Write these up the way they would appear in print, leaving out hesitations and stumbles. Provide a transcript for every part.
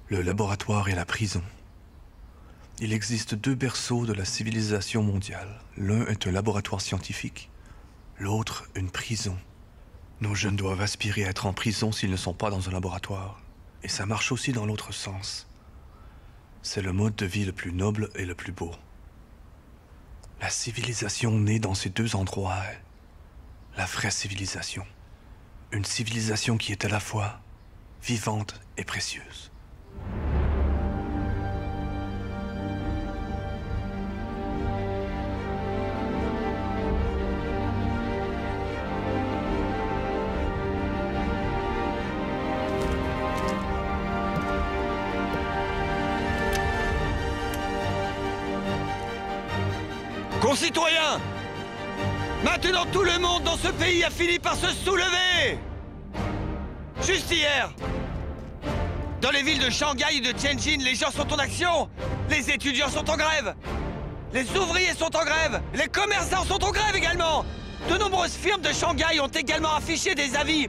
Le laboratoire et la prison. Il existe deux berceaux de la civilisation mondiale. L'un est un laboratoire scientifique, l'autre une prison. Nos jeunes doivent aspirer à être en prison s'ils ne sont pas dans un laboratoire. Et ça marche aussi dans l'autre sens. C'est le mode de vie le plus noble et le plus beau. La civilisation née dans ces deux endroits est la vraie civilisation. Une civilisation qui est à la fois vivante et précieuse. Concitoyens, maintenant tout le monde dans ce pays a fini par se soulever. Juste hier, dans les villes de Shanghai et de Tianjin, les gens sont en action. Les étudiants sont en grève. Les ouvriers sont en grève. Les commerçants sont en grève également. De nombreuses firmes de Shanghai ont également affiché des avis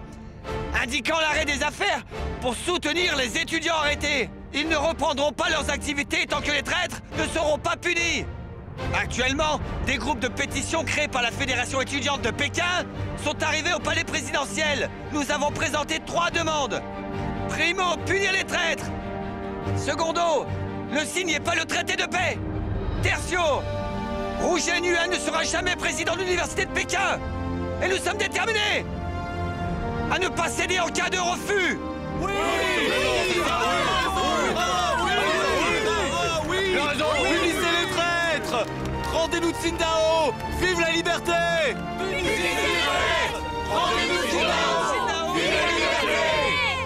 indiquant l'arrêt des affaires pour soutenir les étudiants arrêtés. Ils ne reprendront pas leurs activités tant que les traîtres ne seront pas punis. Actuellement, des groupes de pétition créés par la Fédération étudiante de Pékin sont arrivés au palais présidentiel. Nous avons présenté 3 demandes. Primo, punir les traîtres. Secondo, ne signez pas le traité de paix. Tertio, Wu Zhenyuan ne sera jamais président de l'université de Pékin. Et nous sommes déterminés à ne pas céder en cas de refus. Oui, rendez-nous de Tsingtao! Vive la liberté! Rendez-nous de Tsingtao! Vive la liberté!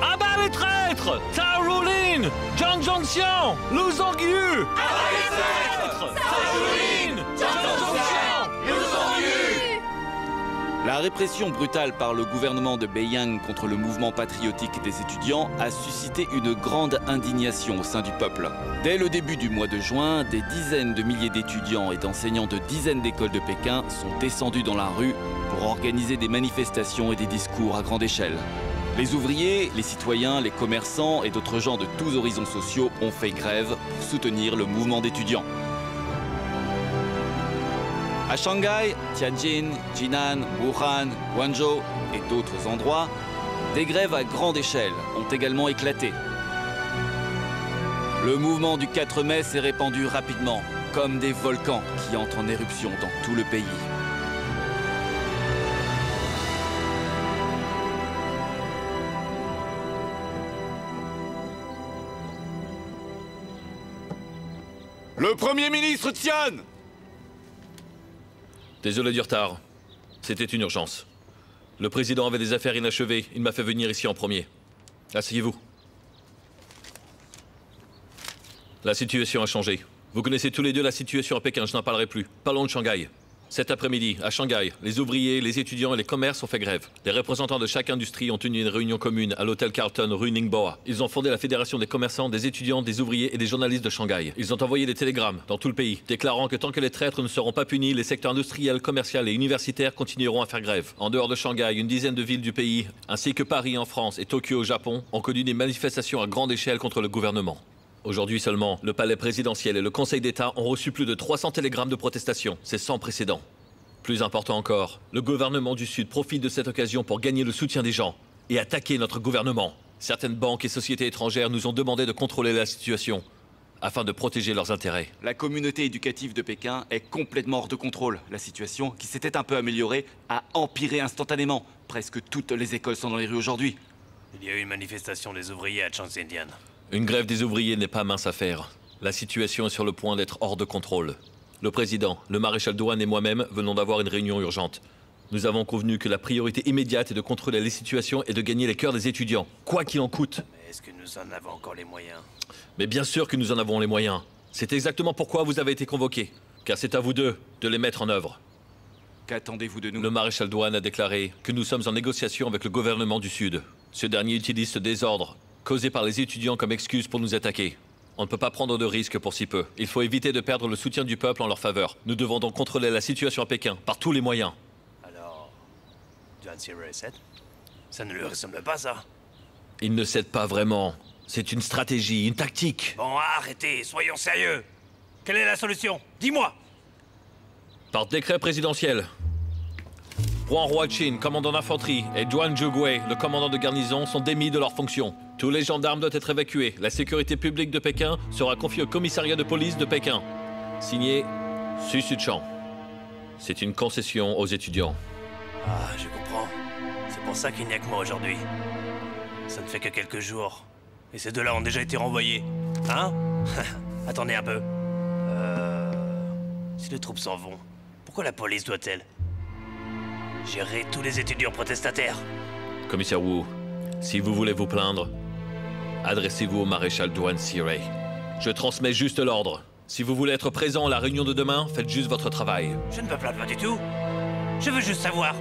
À bas les traîtres! Cao Rulin! Zhang Zhongxiang! Lu Zhongyu! À bas les traîtres! Cao Rulin! Zhang Zhongxiang! Lu Zhongyu! La répression brutale par le gouvernement de Beiyang contre le mouvement patriotique des étudiants a suscité une grande indignation au sein du peuple. Dès le début du mois de juin, des dizaines de milliers d'étudiants et d'enseignants de dizaines d'écoles de Pékin sont descendus dans la rue pour organiser des manifestations et des discours à grande échelle. Les ouvriers, les citoyens, les commerçants et d'autres gens de tous horizons sociaux ont fait grève pour soutenir le mouvement d'étudiants. À Shanghai, Tianjin, Jinan, Wuhan, Guangzhou et d'autres endroits, des grèves à grande échelle ont également éclaté. Le mouvement du 4 mai s'est répandu rapidement, comme des volcans qui entrent en éruption dans tout le pays. Le Premier ministre Tian! Désolé du retard. C'était une urgence. Le président avait des affaires inachevées. Il m'a fait venir ici en premier. Asseyez-vous. La situation a changé. Vous connaissez tous les deux la situation à Pékin, je n'en parlerai plus. Parlons de Shanghai. Cet après-midi, à Shanghai, les ouvriers, les étudiants et les commerces ont fait grève. Les représentants de chaque industrie ont tenu une réunion commune à l'hôtel Carlton rue Ningboa. Ils ont fondé la fédération des commerçants, des étudiants, des ouvriers et des journalistes de Shanghai. Ils ont envoyé des télégrammes dans tout le pays, déclarant que tant que les traîtres ne seront pas punis, les secteurs industriels, commerciaux et universitaires continueront à faire grève. En dehors de Shanghai, une dizaine de villes du pays, ainsi que Paris en France et Tokyo au Japon, ont connu des manifestations à grande échelle contre le gouvernement. Aujourd'hui seulement, le palais présidentiel et le Conseil d'État ont reçu plus de 300 télégrammes de protestation. C'est sans précédent. Plus important encore, le gouvernement du Sud profite de cette occasion pour gagner le soutien des gens et attaquer notre gouvernement. Certaines banques et sociétés étrangères nous ont demandé de contrôler la situation afin de protéger leurs intérêts. La communauté éducative de Pékin est complètement hors de contrôle. La situation, qui s'était un peu améliorée, a empiré instantanément. Presque toutes les écoles sont dans les rues aujourd'hui. Il y a eu une manifestation des ouvriers à Changzhendian. Une grève des ouvriers n'est pas mince affaire. La situation est sur le point d'être hors de contrôle. Le président, le maréchal Douane et moi-même venons d'avoir une réunion urgente. Nous avons convenu que la priorité immédiate est de contrôler les situations et de gagner les cœurs des étudiants, quoi qu'il en coûte. Mais est-ce que nous en avons encore les moyens? Mais bien sûr que nous en avons les moyens. C'est exactement pourquoi vous avez été convoqués. Car c'est à vous deux de les mettre en œuvre. Qu'attendez-vous de nous? Le maréchal Douane a déclaré que nous sommes en négociation avec le gouvernement du Sud. Ce dernier utilise ce désordre causé par les étudiants comme excuse pour nous attaquer. On ne peut pas prendre de risques pour si peu. Il faut éviter de perdre le soutien du peuple en leur faveur. Nous devons donc contrôler la situation à Pékin par tous les moyens. Alors, Duan Sirui cède? Ça ne lui ressemble pas, ça. Il ne cède pas vraiment. C'est une stratégie, une tactique. Bon, arrêtez, soyons sérieux. Quelle est la solution? Dis-moi. Par décret présidentiel, Wang Huaqin, commandant d'infanterie, et Duan Zhugui, le commandant de garnison, sont démis de leurs fonctions. Tous les gendarmes doivent être évacués. La sécurité publique de Pékin sera confiée au commissariat de police de Pékin. Signé Su Suchang. C'est une concession aux étudiants. Ah, je comprends. C'est pour ça qu'il n'y a que moi aujourd'hui. Ça ne fait que quelques jours. Et ces deux-là ont déjà été renvoyés. Hein? Attendez un peu. Si les troupes s'en vont, pourquoi la police doit-elle gérer tous les étudiants protestataires? Commissaire Wu, si vous voulez vous plaindre, adressez-vous au maréchal Duan Sirui. Je transmets juste l'ordre. Si vous voulez être présent à la réunion de demain, faites juste votre travail. Je ne me plains pas du tout. Je veux juste savoir,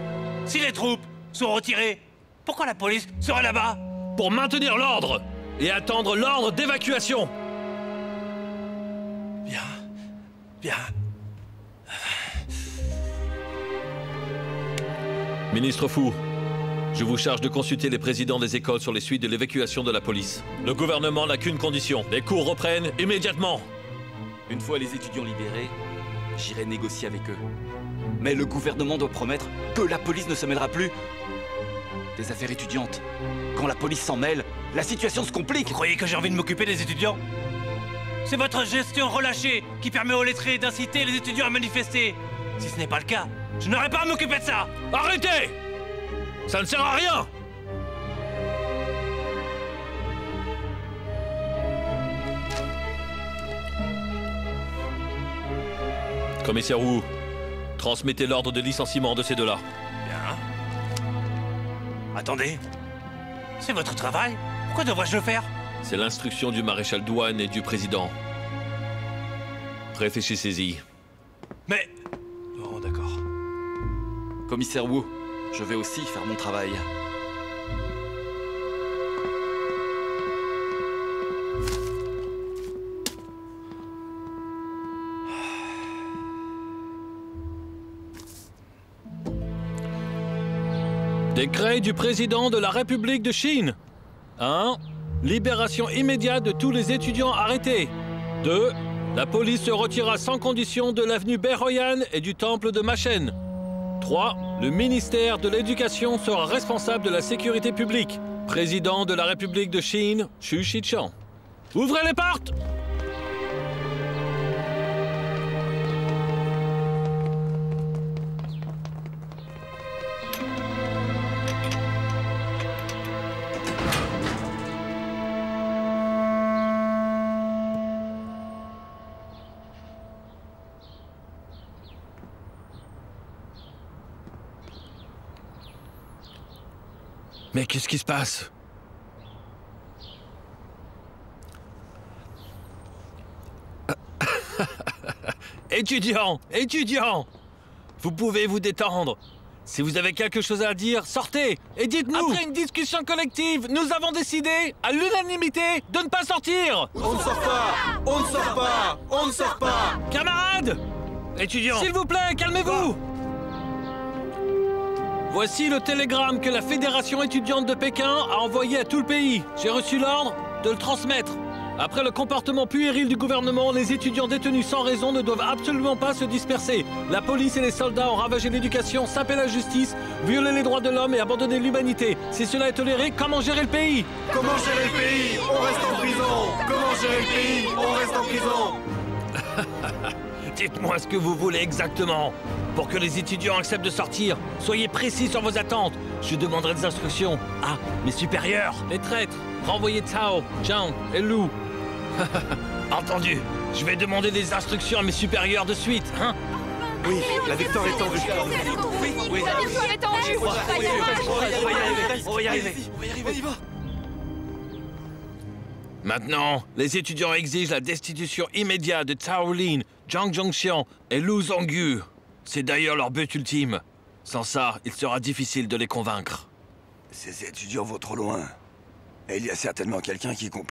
si les troupes sont retirées, pourquoi la police serait là-bas? Pour maintenir l'ordre et attendre l'ordre d'évacuation. Bien. Bien. Ministre Fu, je vous charge de consulter les présidents des écoles sur les suites de l'évacuation de la police. Le gouvernement n'a qu'une condition. Les cours reprennent immédiatement. Une fois les étudiants libérés, j'irai négocier avec eux. Mais le gouvernement doit promettre que la police ne se mêlera plus des affaires étudiantes. Quand la police s'en mêle, la situation se complique. Vous croyez que j'ai envie de m'occuper des étudiants? C'est votre gestion relâchée qui permet aux lettrés d'inciter les étudiants à manifester. Si ce n'est pas le cas, je n'aurais pas à m'occuper de ça. Arrêtez! Ça ne sert à rien! Commissaire Wu, transmettez l'ordre de licenciement de ces deux-là. Bien. Attendez. C'est votre travail? Pourquoi devrais-je le faire? C'est l'instruction du maréchal Douane et du président. Réfléchissez-y. Mais... Bon, d'accord. Commissaire Wu, je vais aussi faire mon travail. Décret du président de la République de Chine. 1. Libération immédiate de tous les étudiants arrêtés. 2. La police se retirera sans condition de l'avenue Beihouyan et du temple de Machen. 3. Le ministère de l'Éducation sera responsable de la sécurité publique. Président de la République de Chine, Xu Shichang. Ouvrez les portes! Mais qu'est-ce qui se passe? Étudiants, étudiants, vous pouvez vous détendre. Si vous avez quelque chose à dire, sortez et dites-nous. Après une discussion collective, nous avons décidé, à l'unanimité, de ne pas sortir. On ne sort pas! On ne sort pas! On ne sort pas! Camarades, étudiants, s'il vous plaît, calmez-vous. Voici le télégramme que la Fédération étudiante de Pékin a envoyé à tout le pays. J'ai reçu l'ordre de le transmettre. Après le comportement puéril du gouvernement, les étudiants détenus sans raison ne doivent absolument pas se disperser. La police et les soldats ont ravagé l'éducation, sapé la justice, violé les droits de l'homme et abandonné l'humanité. Si cela est toléré, comment gérer le pays? Comment gérer le pays? On reste en prison! Comment gérer le pays? On reste en prison! Dites-moi ce que vous voulez exactement. Pour que les étudiants acceptent de sortir, soyez précis sur vos attentes. Je demanderai des instructions à mes supérieurs. Les traîtres, Renvoyez Tao, Zhang et Lou. Entendu. Je vais demander des instructions à mes supérieurs de suite, hein? Oui, la victoire est en vue. Oui. La victoire est en vue. On va y arriver. On y va. Maintenant, les étudiants exigent la destitution immédiate de Tao Lin, Zhang Zhongxian et Lu Zhongyu. C'est d'ailleurs leur but ultime. Sans ça, il sera difficile de les convaincre. Ces étudiants vont trop loin. Et il y a certainement quelqu'un qui comprend.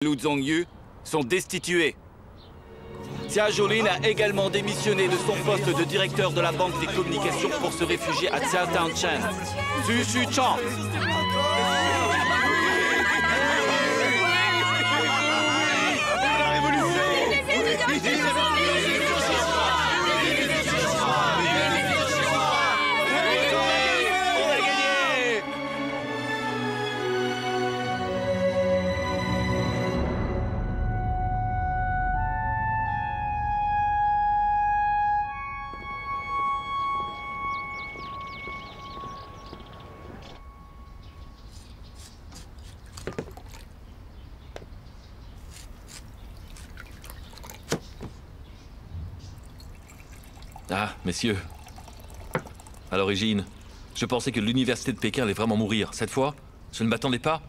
Lu Zhongyu sont destitués. Xia Jolin a également démissionné de son poste de directeur de la Banque des communications pour se réfugier à Xia Townshend. Xu Xuchang. Ah, messieurs. À l'origine, je pensais que l'université de Pékin allait vraiment mourir. Cette fois, je ne m'attendais pas.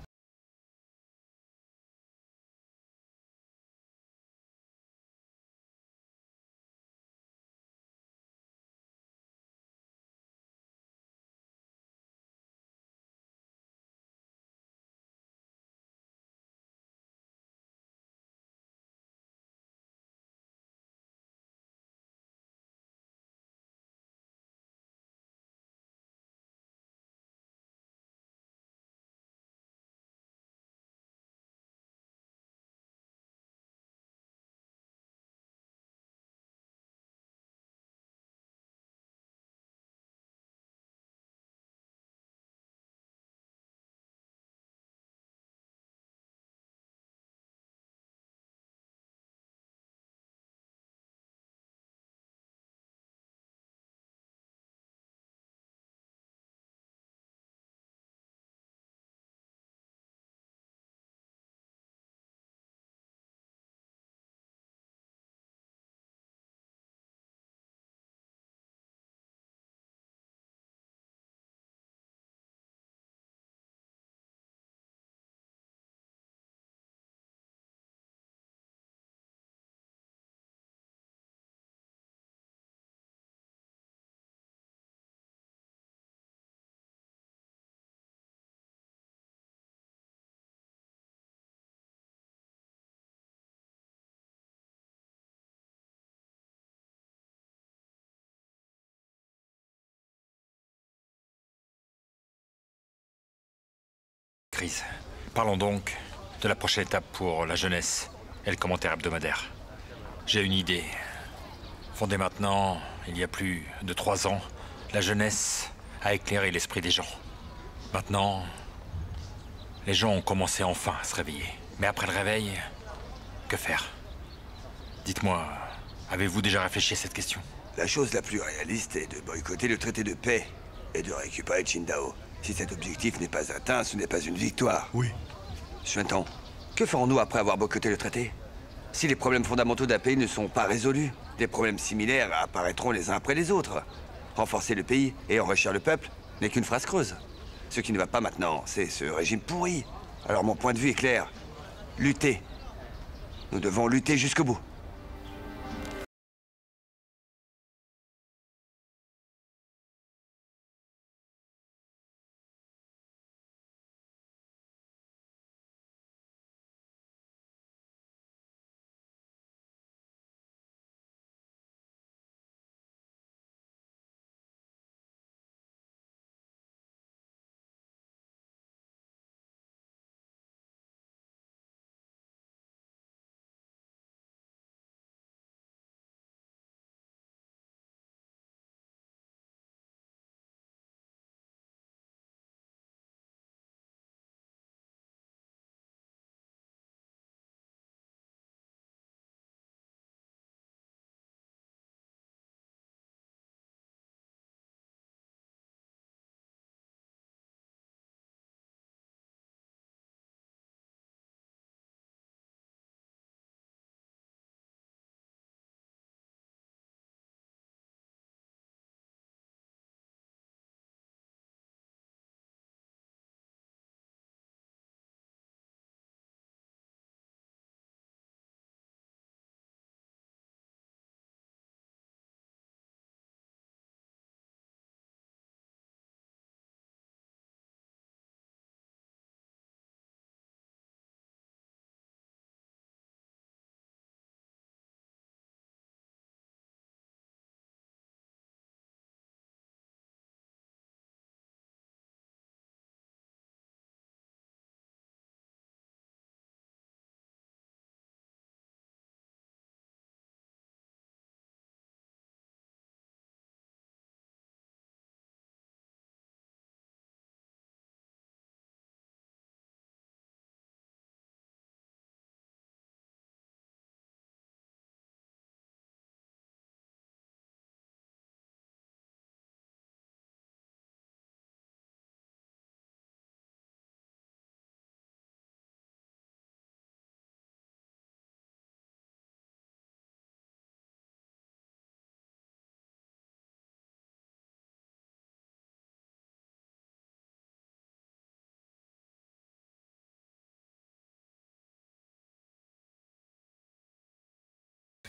crise. Parlons donc de la prochaine étape pour la jeunesse et le commentaire hebdomadaire. J'ai une idée. Fondée maintenant, il y a plus de 3 ans, la jeunesse a éclairé l'esprit des gens. Maintenant, les gens ont commencé enfin à se réveiller. Mais après le réveil, que faire? Dites-moi, avez-vous déjà réfléchi à cette question? La chose la plus réaliste est de boycotter le traité de paix et de récupérer Qingdao. Si cet objectif n'est pas atteint, ce n'est pas une victoire. Oui. Xuantong, que ferons-nous après avoir boycotté le traité? Si les problèmes fondamentaux d'un pays ne sont pas résolus, des problèmes similaires apparaîtront les uns après les autres. Renforcer le pays et enrichir le peuple n'est qu'une phrase creuse. Ce qui ne va pas maintenant, c'est ce régime pourri. Alors mon point de vue est clair. Lutter. Nous devons lutter jusqu'au bout.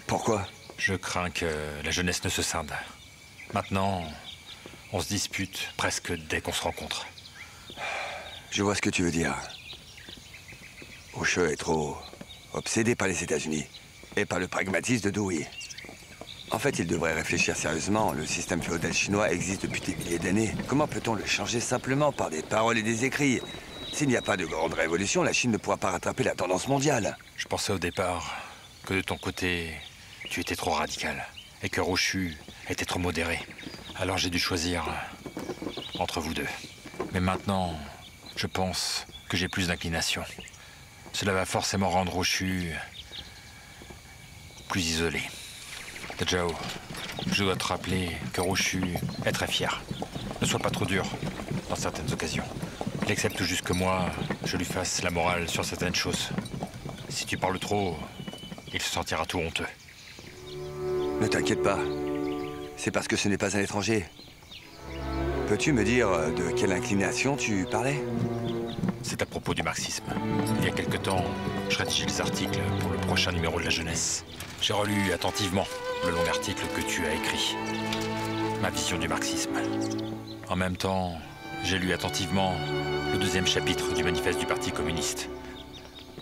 Pourquoi? Je crains que la jeunesse ne se scinde. Maintenant, on se dispute presque dès qu'on se rencontre. Je vois ce que tu veux dire. Oshe est trop obsédé par les États-Unis et par le pragmatisme de Dewey. En fait, il devrait réfléchir sérieusement. Le système féodal chinois existe depuis des milliers d'années. Comment peut-on le changer simplement par des paroles et des écrits? S'il n'y a pas de grande révolution, la Chine ne pourra pas rattraper la tendance mondiale. Je pensais au départ que de ton côté, tu étais trop radical et que Roshu était trop modéré. Alors j'ai dû choisir entre vous deux. Mais maintenant, je pense que j'ai plus d'inclination. Cela va forcément rendre Roshu plus isolé. Dajao, je dois te rappeler que Roshu est très fier. Ne sois pas trop dur dans certaines occasions. Il accepte juste que moi, je lui fasse la morale sur certaines choses. Si tu parles trop, il se sentira tout honteux. Ne t'inquiète pas. C'est parce que ce n'est pas un étranger. Peux-tu me dire de quelle inclination tu parlais? C'est à propos du marxisme. Il y a quelque temps, je rédigeais les articles pour le prochain numéro de la jeunesse. J'ai relu attentivement le long article que tu as écrit. Ma vision du marxisme. En même temps, j'ai lu attentivement le 2e chapitre du manifeste du Parti communiste.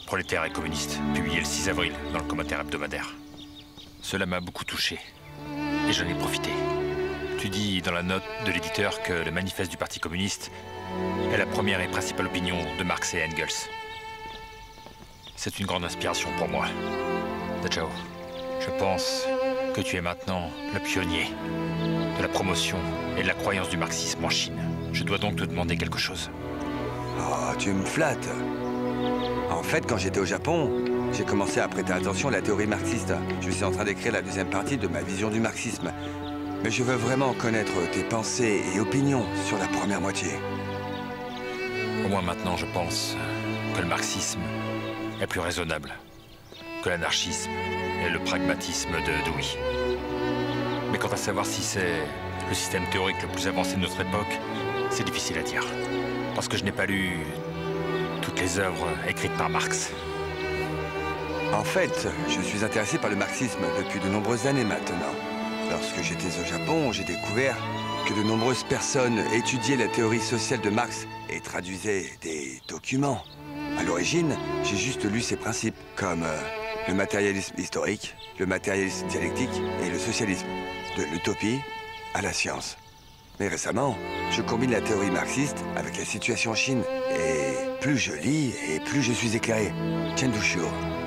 Prolétaire et communiste, publié le 6 avril dans le commentaire hebdomadaire. Cela m'a beaucoup touché, et j'en ai profité. Tu dis dans la note de l'éditeur que le manifeste du Parti communiste est la première et principale opinion de Marx et Engels. C'est une grande inspiration pour moi. Dachao, je pense que tu es maintenant le pionnier de la promotion et de la croyance du marxisme en Chine. Je dois donc te demander quelque chose. Oh, tu me flattes. En fait, quand j'étais au Japon, j'ai commencé à prêter attention à la théorie marxiste. Je suis en train d'écrire la deuxième partie de ma vision du marxisme. Mais je veux vraiment connaître tes pensées et opinions sur la première moitié. Au moins maintenant, je pense que le marxisme est plus raisonnable que l'anarchisme et le pragmatisme de Dewey. Mais quant à savoir si c'est le système théorique le plus avancé de notre époque, c'est difficile à dire. Parce que je n'ai pas lu toutes les œuvres écrites par Marx. En fait, je suis intéressé par le marxisme depuis de nombreuses années maintenant. Lorsque j'étais au Japon, j'ai découvert que de nombreuses personnes étudiaient la théorie sociale de Marx et traduisaient des documents. À l'origine, j'ai juste lu ces principes, comme le matérialisme historique, le matérialisme dialectique et le socialisme, de l'utopie à la science. Mais récemment, je combine la théorie marxiste avec la situation en Chine. Et plus je lis, et plus je suis éclairé. Chen Duxiu,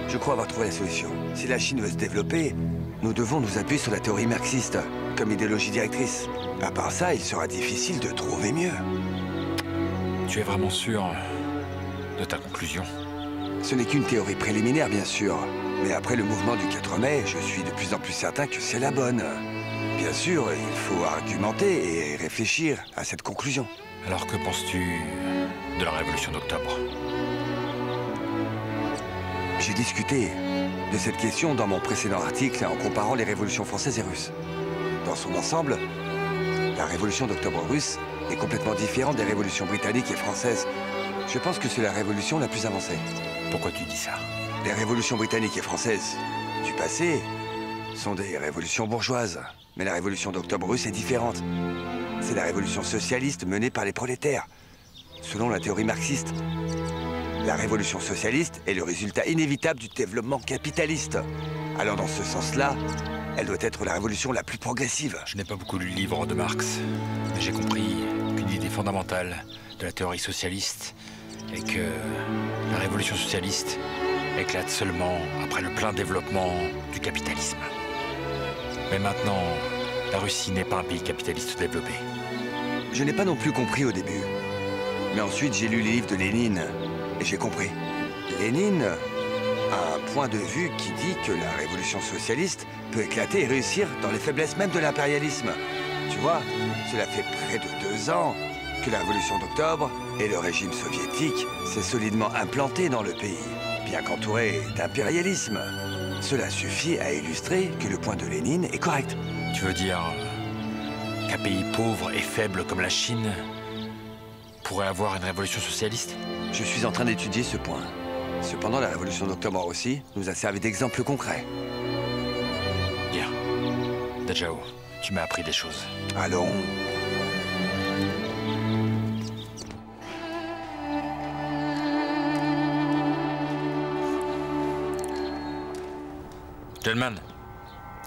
je crois avoir trouvé la solution. Si la Chine veut se développer, nous devons nous appuyer sur la théorie marxiste comme idéologie directrice. À part ça, il sera difficile de trouver mieux. Tu es vraiment sûr de ta conclusion? Ce n'est qu'une théorie préliminaire, bien sûr. Mais après le mouvement du 4 mai, je suis de plus en plus certain que c'est la bonne. Bien sûr, il faut argumenter et réfléchir à cette conclusion. Alors que penses-tu de la Révolution d'Octobre? J'ai discuté de cette question dans mon précédent article en comparant les révolutions françaises et russes. Dans son ensemble, la Révolution d'Octobre russe est complètement différente des révolutions britanniques et françaises. Je pense que c'est la révolution la plus avancée. Pourquoi tu dis ça? Les révolutions britanniques et françaises du passé sont des révolutions bourgeoises. Mais la révolution d'Octobre russe est différente. C'est la révolution socialiste menée par les prolétaires. Selon la théorie marxiste, la révolution socialiste est le résultat inévitable du développement capitaliste. Alors dans ce sens-là, elle doit être la révolution la plus progressive. Je n'ai pas beaucoup lu le livre de Marx, mais j'ai compris qu'une idée fondamentale de la théorie socialiste est que la révolution socialiste éclate seulement après le plein développement du capitalisme. Mais maintenant, la Russie n'est pas un pays capitaliste développé. Je n'ai pas non plus compris au début. Mais ensuite, j'ai lu les livres de Lénine et j'ai compris. Lénine a un point de vue qui dit que la révolution socialiste peut éclater et réussir dans les faiblesses même de l'impérialisme. Tu vois, cela fait près de 2 ans que la révolution d'Octobre et le régime soviétique s'est solidement implanté dans le pays, bien qu'entouré d'impérialisme. Cela suffit à illustrer que le point de Lénine est correct. Tu veux dire qu'un pays pauvre et faible comme la Chine pourrait avoir une révolution socialiste? Je suis en train d'étudier ce point. Cependant, la révolution d'Octobre aussi nous a servi d'exemple concret. Bien. Dachao, tu m'as appris des choses. Allons. Gentleman,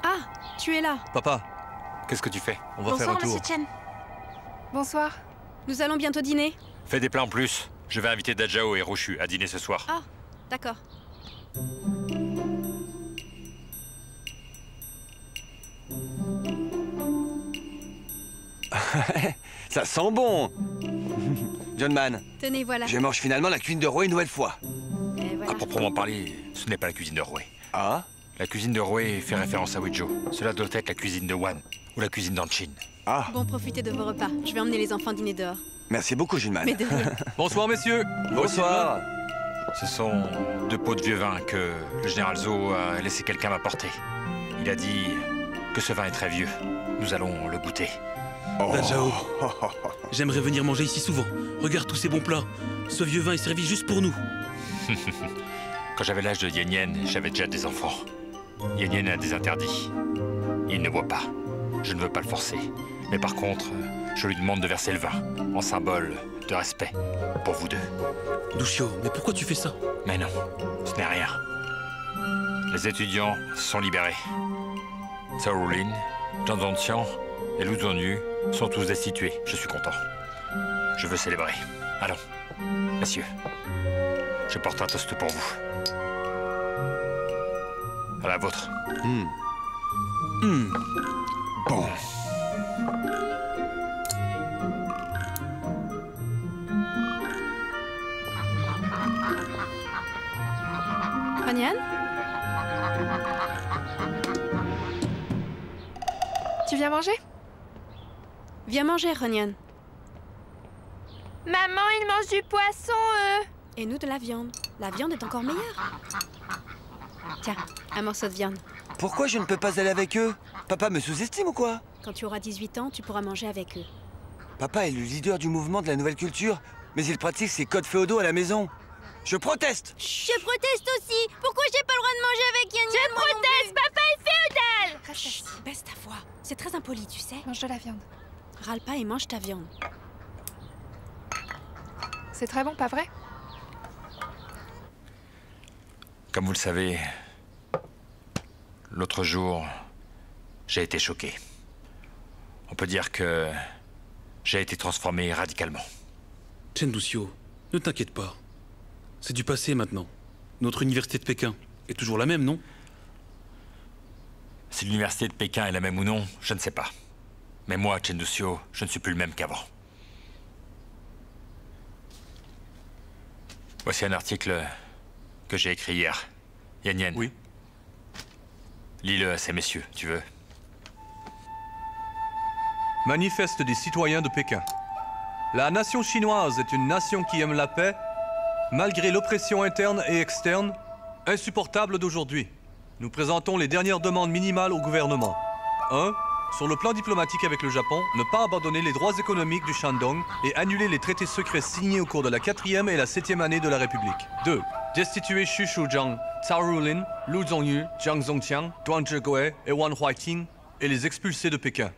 Ah, tu es là. Papa, qu'est-ce que tu fais? on va faire un tour. Monsieur Chen. Bonsoir. Nous allons bientôt dîner. Fais des plats en plus. Je vais inviter Dachao et Roshu à dîner ce soir. Ah, d'accord. Ça sent bon. John Man, Tenez, voilà. je mange finalement la cuisine de Roé une nouvelle fois. Et voilà. À proprement parler, ce n'est pas la cuisine de Roé. Ah? La cuisine de Roé fait référence à Weizhou. Cela doit être la cuisine de Wan, ou la cuisine d'Anchin. Ah, Bon, profitez de vos repas. Je vais emmener les enfants dîner dehors. merci beaucoup, John Man. Mais de rien. Bonsoir, messieurs. Bonsoir. Ce sont 2 pots de vieux vin que le général Zhou a laissé quelqu'un m'apporter. Il a dit que ce vin est très vieux. Nous allons le goûter. Dachao, j'aimerais venir manger ici souvent. Regarde tous ces bons plats. Ce vieux vin est servi juste pour nous. Quand j'avais l'âge de Yen Yen, j'avais déjà des enfants. Yen Yen a des interdits. Il ne boit pas. Je ne veux pas le forcer. Mais par contre, je lui demande de verser le vin, en symbole de respect pour vous deux. Duxiu, mais pourquoi tu fais ça? Mais non, ce n'est rien. Les étudiants sont libérés. Zhao Rulin, Zhang Zhongxiang et Lu Zhongyu sont tous destitués. Je suis content. Je veux célébrer. Allons, messieurs. Je porte un toast pour vous. À la vôtre. Bon. Ronyan? Tu viens manger? Viens manger, Ronyan. Maman, ils mangent du poisson, eux. Et nous de la viande. La viande est encore meilleure. Tiens, un morceau de viande. Pourquoi je ne peux pas aller avec eux? Papa me sous-estime ou quoi? Quand tu auras 18 ans, tu pourras manger avec eux. Papa est le leader du mouvement de la nouvelle culture, mais il pratique ses codes féodaux à la maison. Je proteste! Je proteste aussi. Pourquoi j'ai pas le droit de manger avec Yann? Je proteste, papa est féodal. Reste assis, baisse ta voix. C'est très impoli, tu sais. Mange de la viande. Râle pas et mange ta viande. C'est très bon, pas vrai? Comme vous le savez, l'autre jour, j'ai été choqué. On peut dire que j'ai été transformé radicalement. Chen Lucio, ne t'inquiète pas. C'est du passé maintenant. Notre université de Pékin est toujours la même, non? Si l'université de Pékin est la même ou non, je ne sais pas. Mais moi, Chen Lucio, je ne suis plus le même qu'avant. Voici un article que j'ai écrit hier. Yan Yan. Oui. Lis-le à ces messieurs, tu veux. Manifeste des citoyens de Pékin. La nation chinoise est une nation qui aime la paix, malgré l'oppression interne et externe, insupportable d'aujourd'hui. Nous présentons les dernières demandes minimales au gouvernement. 1. Sur le plan diplomatique avec le Japon, ne pas abandonner les droits économiques du Shandong et annuler les traités secrets signés au cours de la 4e et la 7e année de la République. 2. Destituer Xu Shuzhang, Cao Rulin, Lu Zhongyu, Jiang Zongqiang, Duan Zhegue et Wang Huaiqing et les expulser de Pékin.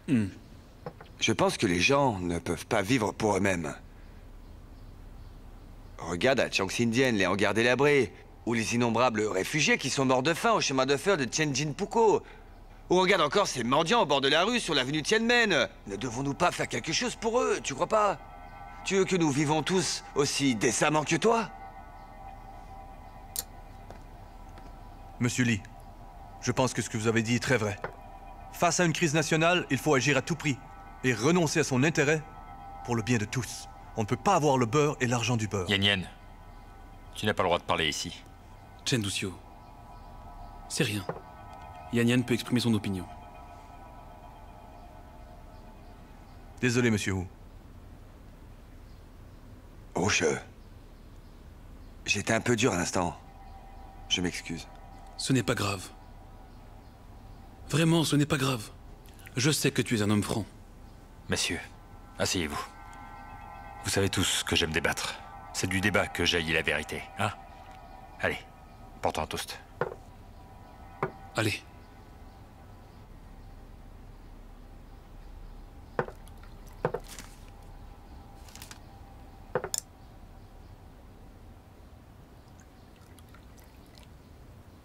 Je pense que les gens ne peuvent pas vivre pour eux-mêmes. Regarde à Changxindian, les hangars délabrés, ou les innombrables réfugiés qui sont morts de faim au chemin de fer de Tianjin-Pukou. Ou regarde encore ces mendiants au bord de la rue sur l'avenue Tiananmen. Ne devons-nous pas faire quelque chose pour eux, tu crois pas? Tu veux que nous vivons tous aussi décemment que toi? Monsieur Lee, je pense que ce que vous avez dit est très vrai. Face à une crise nationale, il faut agir à tout prix et renoncer à son intérêt pour le bien de tous. On ne peut pas avoir le beurre et l'argent du beurre. Yan Yan, tu n'as pas le droit de parler ici. Chen Duxiu, c'est rien. Yan Yan peut exprimer son opinion. Désolé, monsieur Wu. Roche, j'étais un peu dur à l'instant. Je m'excuse. Ce n'est pas grave. Vraiment, ce n'est pas grave. Je sais que tu es un homme franc. Messieurs, asseyez-vous. Vous savez tous que j'aime débattre. C'est du débat que jaillit la vérité, hein? Allez, portons un toast. Allez.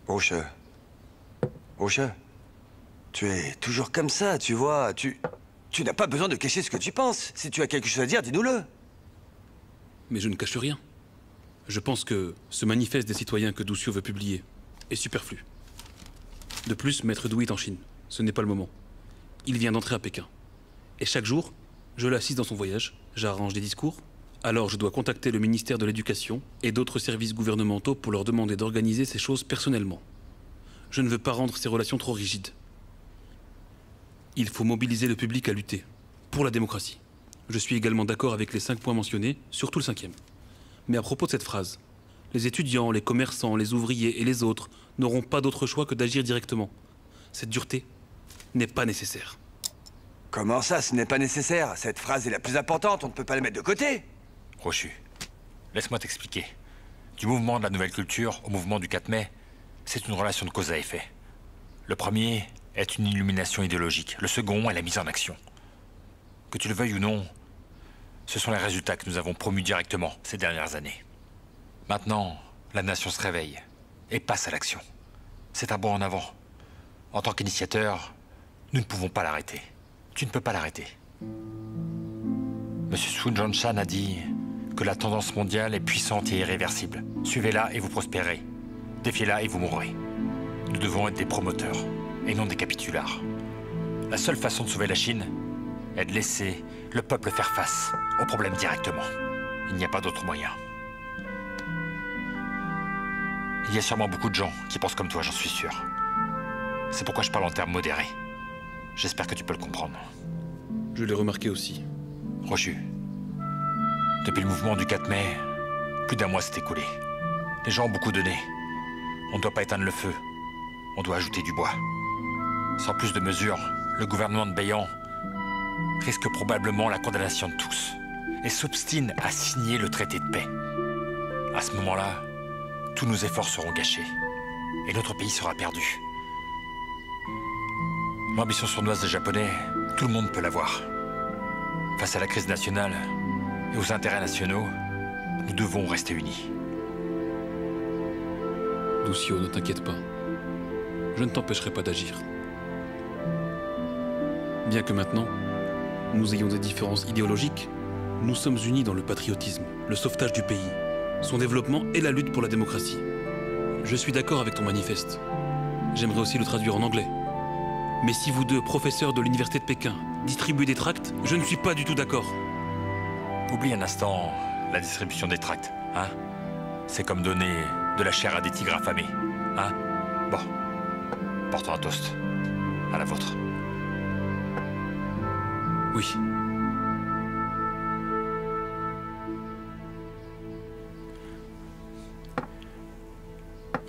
Roche. Roche. Tu es toujours comme ça, tu vois. Tu n'as pas besoin de cacher ce que tu penses. Si tu as quelque chose à dire, dis-nous-le. Mais je ne cache rien. Je pense que ce manifeste des citoyens que Duxiu veut publier est superflu. De plus, Maître Dou est en Chine. Ce n'est pas le moment. Il vient d'entrer à Pékin. Et chaque jour, je l'assiste dans son voyage, j'arrange des discours. Alors je dois contacter le ministère de l'Éducation et d'autres services gouvernementaux pour leur demander d'organiser ces choses personnellement. Je ne veux pas rendre ces relations trop rigides. Il faut mobiliser le public à lutter, pour la démocratie. Je suis également d'accord avec les 5 points mentionnés, surtout le 5e. Mais à propos de cette phrase, les étudiants, les commerçants, les ouvriers et les autres n'auront pas d'autre choix que d'agir directement. Cette dureté n'est pas nécessaire. Comment ça, ce n'est pas nécessaire? Cette phrase est la plus importante, on ne peut pas la mettre de côté. Rochu, laisse-moi t'expliquer. Du mouvement de la nouvelle culture au mouvement du 4 mai, c'est une relation de cause à effet. Le premier est une illumination idéologique, le second est la mise en action. Que tu le veuilles ou non, ce sont les résultats que nous avons promus directement ces dernières années. Maintenant, la nation se réveille et passe à l'action. C'est un bond en avant. En tant qu'initiateur, nous ne pouvons pas l'arrêter. Tu ne peux pas l'arrêter. Monsieur Sun Zhongshan a dit que la tendance mondiale est puissante et irréversible. Suivez-la et vous prospérez. Défiez-la et vous mourrez. Nous devons être des promoteurs et non des capitulards. La seule façon de sauver la Chine est de laisser le peuple faire face aux problèmes directement. Il n'y a pas d'autre moyen. Il y a sûrement beaucoup de gens qui pensent comme toi, j'en suis sûr. C'est pourquoi je parle en termes modérés. J'espère que tu peux le comprendre. Je l'ai remarqué aussi. Rochu, depuis le mouvement du 4 mai, plus d'1 mois s'est écoulé. Les gens ont beaucoup donné. On ne doit pas éteindre le feu. On doit ajouter du bois. Sans plus de mesures, le gouvernement de Beiyang risque probablement la condamnation de tous et s'obstine à signer le traité de paix. À ce moment-là, tous nos efforts seront gâchés et notre pays sera perdu. L'ambition sournoise des Japonais, tout le monde peut l'avoir. Face à la crise nationale et aux intérêts nationaux, nous devons rester unis. Duxiu, ne t'inquiète pas. Je ne t'empêcherai pas d'agir. Bien que maintenant, nous ayons des différences idéologiques, nous sommes unis dans le patriotisme, le sauvetage du pays, son développement et la lutte pour la démocratie. Je suis d'accord avec ton manifeste. J'aimerais aussi le traduire en anglais. Mais si vous deux, professeurs de l'université de Pékin, distribuez des tracts, je ne suis pas du tout d'accord. Oublie un instant la distribution des tracts, hein? C'est comme donner de la chair à des tigres affamés, hein? Bon, portons un toast. À la vôtre. Oui.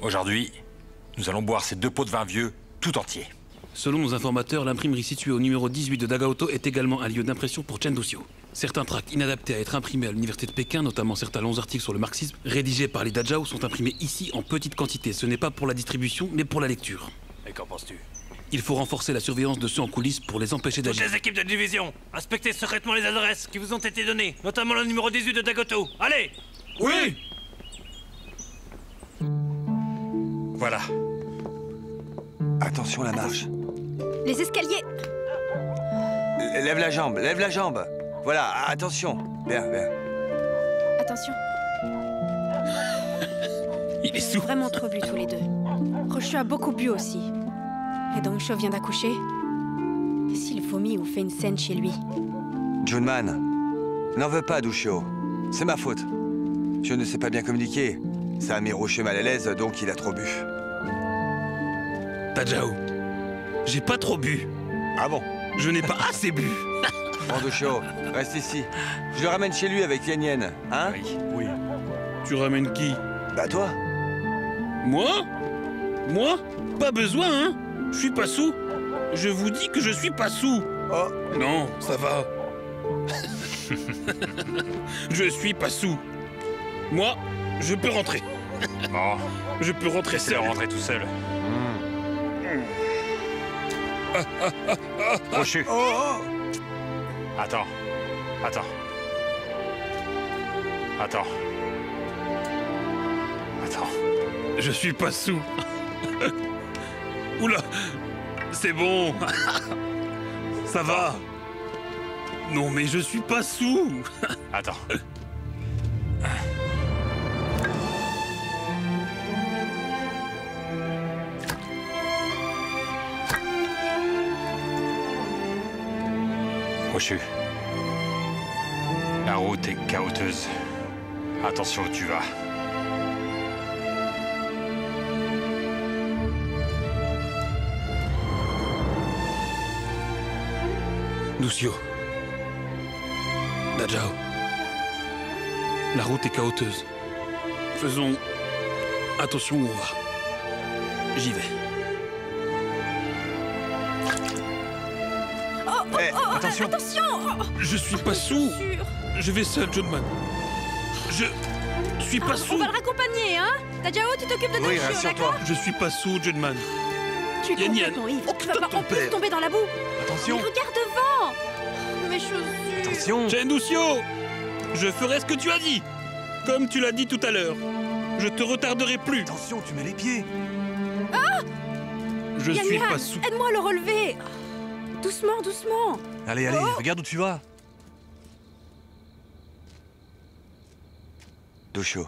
Aujourd'hui, nous allons boire ces 2 pots de vin vieux tout entiers. Selon nos informateurs, l'imprimerie située au numéro 18 de Dagaoto est également un lieu d'impression pour Chen Duxiu. Certains tracts inadaptés à être imprimés à l'université de Pékin, notamment certains longs articles sur le marxisme, rédigés par les Dajao, sont imprimés ici en petite quantité. Ce n'est pas pour la distribution, mais pour la lecture. Et qu'en penses-tu? Il faut renforcer la surveillance de ceux en coulisses pour les empêcher Toutes d'agir. les équipes de division, inspectez secrètement les adresses qui vous ont été données, notamment le numéro 18 de Dagoto. Allez! Oui! Voilà. Attention la marche. Les escaliers. Lève la jambe, lève la jambe. Voilà, attention. Bien, bien. Attention. Il est sous. Vraiment trop bu tous les deux. Rochu a beaucoup bu aussi. Et Dongsho vient d'accoucher. Et s'il vomit ou fait une scène chez lui? Junman, n'en veux pas, Dushio. C'est ma faute. Je ne sais pas bien communiquer. Ça a mis Rocher mal à l'aise, donc il a trop bu. Tajao, j'ai pas trop bu. Ah bon? Je n'ai pas assez bu. Bon, Dushio, reste ici. Je le ramène chez lui avec Yen Yen, hein? Oui. Tu ramènes qui? Bah toi. Moi? Moi? Pas besoin, hein? Je suis pas sous. Je vous dis que je suis pas sous. Oh. Non, ça va. Je suis pas sous. Moi, je peux rentrer. Bon, Je peux rentrer laissez-le seul. rentrer tout seul. Rochu. Oh, oh. Attends. Attends. Attends. Attends. Je suis pas sous. Oula, c'est bon. Ça va. Non, mais je suis pas sous. Attends. Rochu. La route est chaoteuse. Attention où tu vas. Dushio. Dajao. La route est chaoteuse. Faisons attention où on va. J'y vais. Eh, attention. Attention. Oh, Je suis pas sous. sûr. Je vais seul, Junman. Je suis pas On sous. va le raccompagner, hein? Tajao, tu t'occupes de Oui, Dongsho, rassure-toi. d'accord? Je suis pas sous, Junman. Tu es Yann, complètement ivre. Tu vas occupe-toi pas de ton en plus père. tomber dans la boue. Attention. Mais regarde devant. Oh, mes chaussures. Attention. Chen Dushio, je ferai ce que tu as dit. Comme tu l'as dit tout à l'heure. Je te retarderai plus. Attention, tu mets les pieds. Je Yann, suis Yann, pas sous. aide-moi à le relever. Doucement, doucement. Allez, allez, regarde où tu vas. Dushio,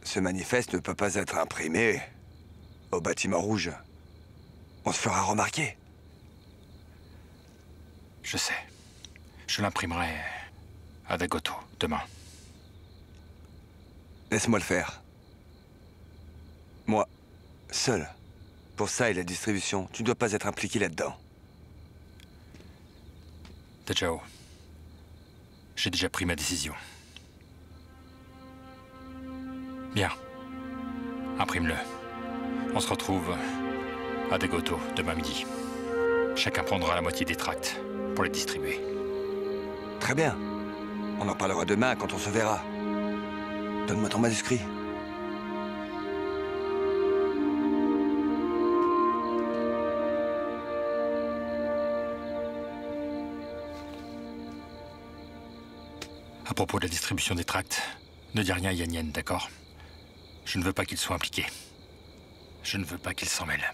ce manifeste ne peut pas être imprimé au bâtiment rouge. On se fera remarquer. Je sais. Je l'imprimerai à Dagoto demain. Laisse-moi le faire. Moi, seul. Pour ça et la distribution, tu ne dois pas être impliqué là-dedans. Tajao, j'ai déjà pris ma décision. Bien. Imprime-le. On se retrouve à Dagoto demain midi. Chacun prendra la moitié des tracts pour les distribuer. Très bien. On en parlera demain quand on se verra. Donne-moi ton manuscrit. À propos de la distribution des tracts, ne dis rien à Yan Yan, d'accord? Je ne veux pas qu'il soit impliqué. Je ne veux pas qu'il s'en mêle.